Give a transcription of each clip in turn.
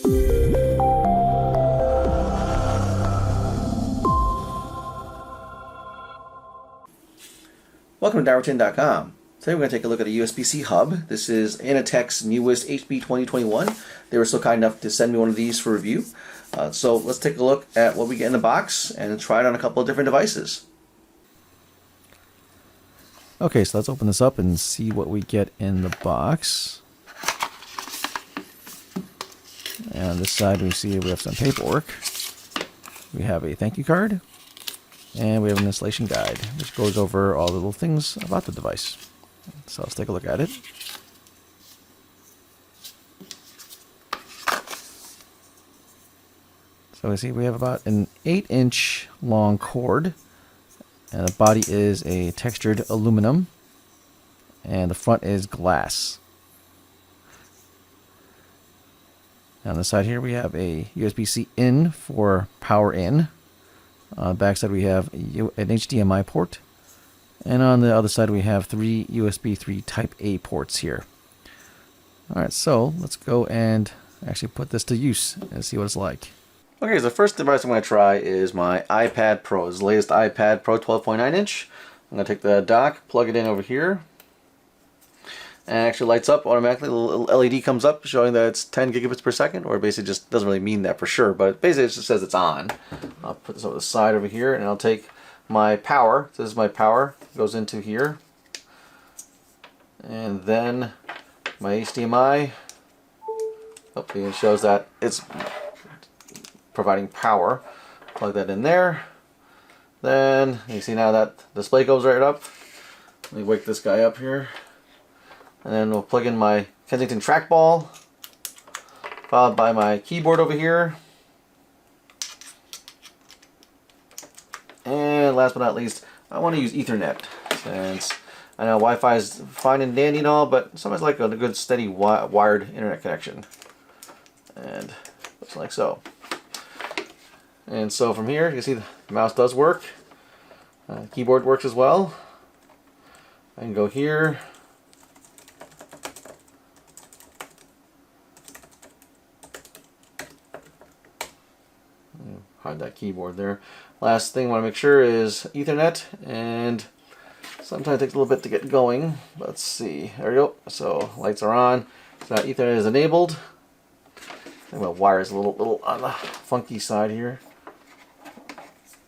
Welcome to Dower10.com. Today we're going to take a look at a USB-C hub. This is Inateck's newest HB2021. They were so kind enough to send me one of these for review. So let's take a look at what we get in the box and try it on a couple of different devices. Okay, so let's open this up and see what we get in the box. And on this side we see we have some paperwork. We have a thank you card. And we have an installation guide, which goes over all the little things about the device. So let's take a look at it. So we see we have about an 8-inch long cord. And the body is a textured aluminum. And the front is glass. On the side here we have a USB-C in for power in. On the back side we have an HDMI port, and on the other side we have 3 USB 3 Type A ports here. Alright, so let's go and actually put this to use and see what it's like. Okay, so the first device I'm going to try is my iPad Pro. It's the latest iPad Pro 12.9 inch. I'm going to take the dock, plug it in over here, and it actually lights up automatically. A little LED comes up showing that it's 10 gigabits per second, or it basically just doesn't really mean that for sure, but basically it just says it's on. I'll put this over the side over here, and I'll take my power. This is my power. It goes into here. And then my HDMI. Oh, it shows that it's providing power. Plug that in there. Then you see now that display goes right up. Let me wake this guy up here. And then we'll plug in my Kensington trackball, followed by my keyboard over here. And last but not least, I want to use Ethernet, since I know Wi-Fi is fine and dandy and all, but sometimes I like a good steady wired internet connection. And looks like so. And so from here, you can see the mouse does work. Keyboard works as well. I can go here. Hide that keyboard there. Last thing I want to make sure is Ethernet, and sometimes it takes a little bit to get going. Let's see. There we go. So lights are on. So now Ethernet is enabled. I think my wire is a little on the funky side here.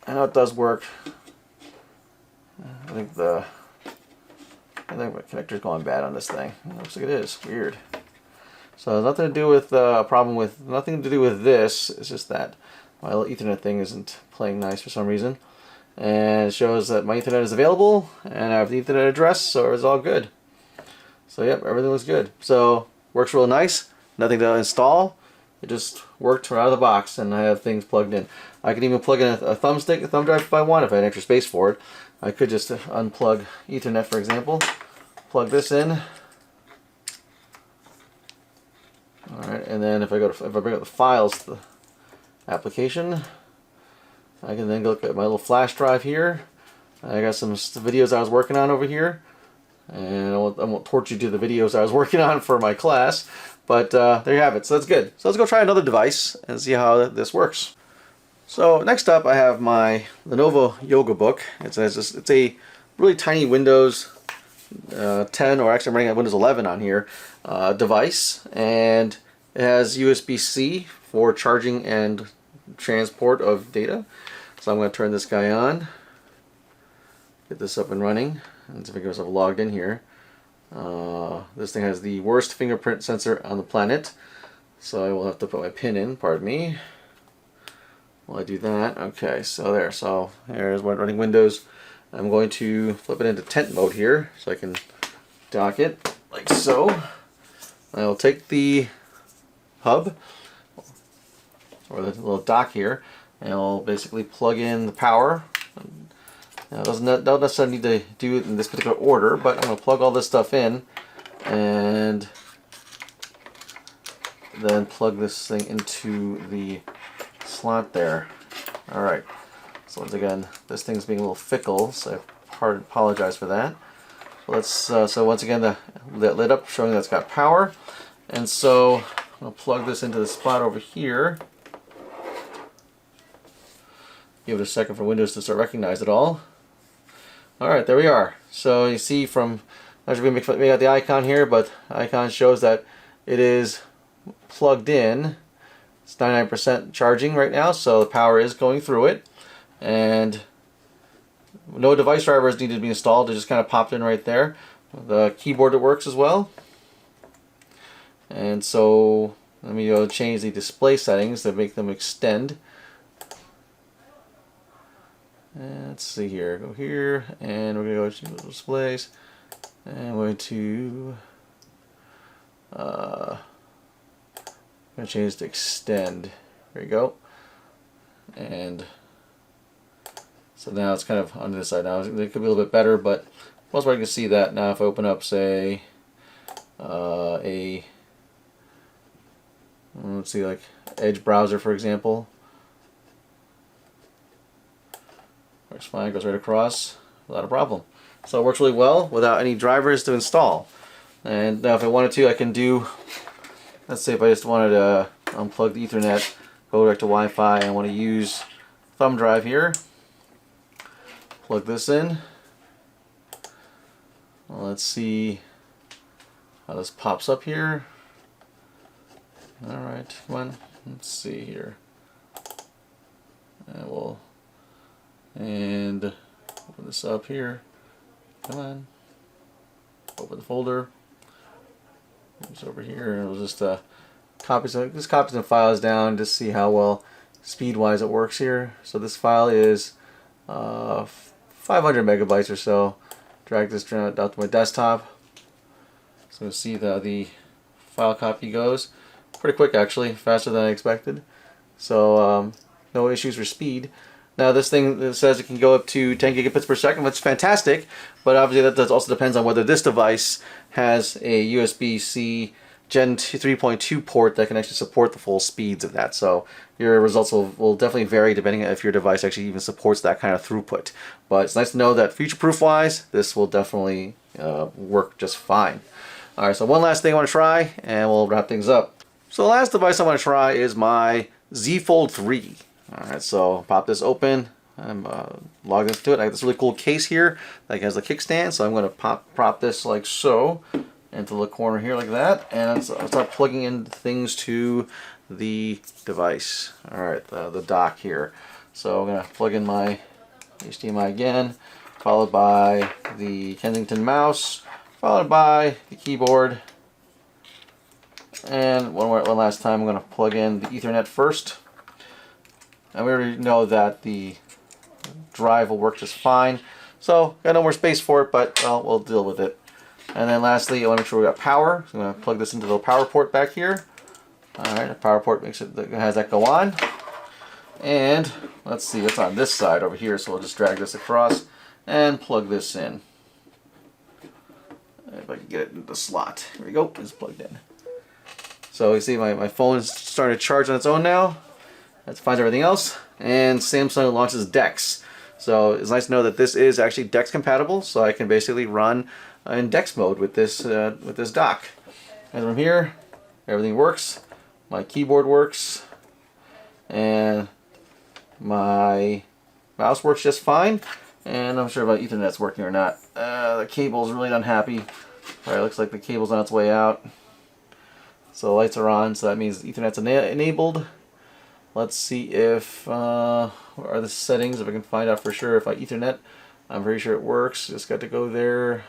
I know it does work. I think my connector's going bad on this thing. It looks like it is. Weird. So nothing to do with nothing to do with this. It's just that my little Ethernet thing isn't playing nice for some reason. And it shows that my Ethernet is available, and I have the Ethernet address, so it's all good. So yep, everything looks good. So works real nice. Nothing to install. It just worked right out of the box, and I have things plugged in. I can even plug in a thumb drive if I want, if I had extra space for it. I could just unplug Ethernet, for example. Plug this in. Alright, and then if I bring up the files, the application, I can then look at my little flash drive here. I got some videos I was working on over here, and I won't torture you to the videos I was working on for my class, but there you have it. So that's good. So let's go try another device and see how this works. So next up I have my Lenovo YogaBook. It's a really tiny Windows 10, or actually I'm running at Windows 11 on here, device, and it has USB-C for charging and transport of data. So I'm going to turn this guy on, get this up and running, and see if I get myself logged in here. This thing has the worst fingerprint sensor on the planet, so I will have to put my pin in, pardon me, while I do that. Okay, so there, so here's when running Windows. I'm going to flip it into tent mode here, so I can dock it, like so. I'll take the hub, or the little dock here, and I'll basically plug in the power. Now, it don't necessarily need to do it in this particular order, but I'm going to plug all this stuff in, and then plug this thing into the slot there. Alright, so once again, this thing's being a little fickle, so I apologize for that. Let's so once again, the lit up showing that it's got power, and so I'll plug this into the spot over here. Give it a second for Windows to start recognize it all. Alright, there we are. So you see from, I'm not sure if we make out the icon here, but the icon shows that it is plugged in. It's 99% charging right now, so the power is going through it. And no device drivers need to be installed, it just kind of popped in right there. The keyboard, it works as well. And so let me go change the display settings to make them extend. And let's see here, go here, and we're going to go to displays, and we're going to change to extend. There you go. And so now it's kind of on this side now. It could be a little bit better, but most part you can see that now if I open up, say, let's see, like Edge browser, for example. Works fine, goes right across without a problem. So it works really well without any drivers to install. And now if I wanted to, I can do, let's say if I just wanted to unplug the Ethernet, go direct to Wi-Fi, and I want to use thumb drive here. Plug this in. Well, let's see how this pops up here. Alright, come on, let's see here. And open this up here. Come on. Open the folder. It's over here, and we'll just copy some files down to see how well speed-wise it works here. So this file is 500 megabytes or so. Drag this down to my desktop. So see how the file copy goes. Pretty quick actually, faster than I expected. So no issues for speed. Now this thing says it can go up to 10 gigabits per second, which is fantastic, but obviously that also depends on whether this device has a USB-C Gen 3.2 port that can actually support the full speeds of that. So your results will definitely vary depending on if your device actually even supports that kind of throughput. But it's nice to know that future-proof wise, this will definitely work just fine. Alright, so one last thing I want to try, and we'll wrap things up. So the last device I want to try is my Z Fold 3. Alright, so pop this open. I'm logged into it. I have this really cool case here that has a kickstand, so I'm going to prop this like so into the corner here like that, and I'll start plugging in things to the device. Alright, the dock here. So I'm going to plug in my HDMI again, followed by the Kensington mouse, followed by the keyboard, and one last time I'm going to plug in the Ethernet first. And we already know that the drive will work just fine. So, got no more space for it, but well, we'll deal with it. And then lastly, I want to make sure we got power. So I'm going to plug this into the power port back here. Alright, the power port has that go on. And let's see what's on this side over here. So we'll just drag this across and plug this in. If I can get it in the slot. Here we go, it's plugged in. So you see my phone is starting to charge on its own now. That finds everything else, and Samsung launches DeX. So it's nice to know that this is actually DeX compatible, so I can basically run in DeX mode with this dock. And from here, everything works. My keyboard works, and my mouse works just fine. And I'm sure about Ethernet's working or not. The cable's really unhappy. All right, looks like the cable's on its way out. So the lights are on, so that means Ethernet's enabled. Let's see if, what are the settings, if I can find out for sure if I Ethernet. I'm pretty sure it works, just got to go there.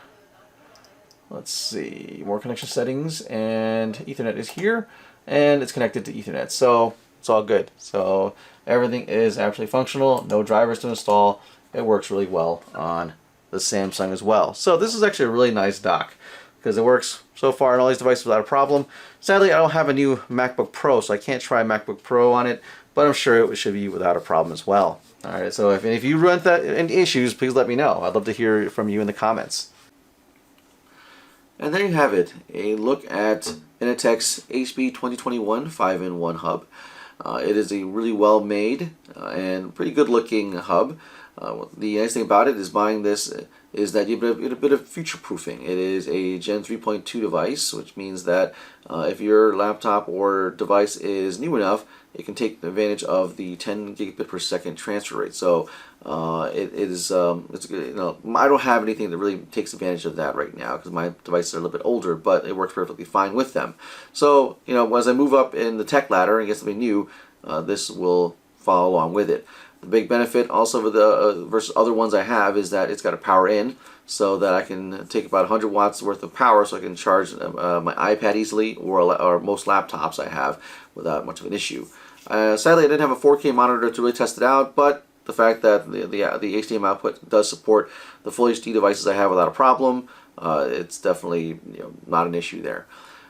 Let's see, more connection settings, and Ethernet is here, and it's connected to Ethernet, so it's all good. So everything is actually functional, no drivers to install, it works really well on the Samsung as well. So this is actually a really nice dock, because it works so far on all these devices without a problem. Sadly, I don't have a new MacBook Pro, so I can't try MacBook Pro on it, but I'm sure it should be without a problem as well. Alright, so if you run any issues, please let me know. I'd love to hear from you in the comments. And there you have it, a look at Inateck's HB2021 5-in-1 hub. It is a really well made and pretty good looking hub. The nice thing about it is buying this is that you have a bit of future proofing. It is a Gen 3.2 device, which means that if your laptop or device is new enough, it can take advantage of the 10 gigabit per second transfer rate. So it's I don't have anything that really takes advantage of that right now because my devices are a little bit older, but it works perfectly fine with them. So as I move up in the tech ladder and get something new, this will follow along with it. The big benefit also with the versus other ones I have is that it's got a power in, so that I can take about 100 watts worth of power, so I can charge my iPad easily or most laptops I have without much of an issue. Sadly, I didn't have a 4K monitor to really test it out, but the fact that the HDMI output does support the full HD devices I have without a problem, it's definitely not an issue there.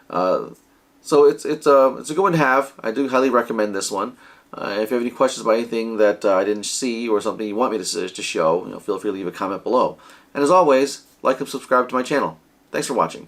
So it's a good one to have. I do highly recommend this one. If you have any questions about anything that I didn't see or something you want me to show, feel free to leave a comment below. And as always, like and subscribe to my channel. Thanks for watching.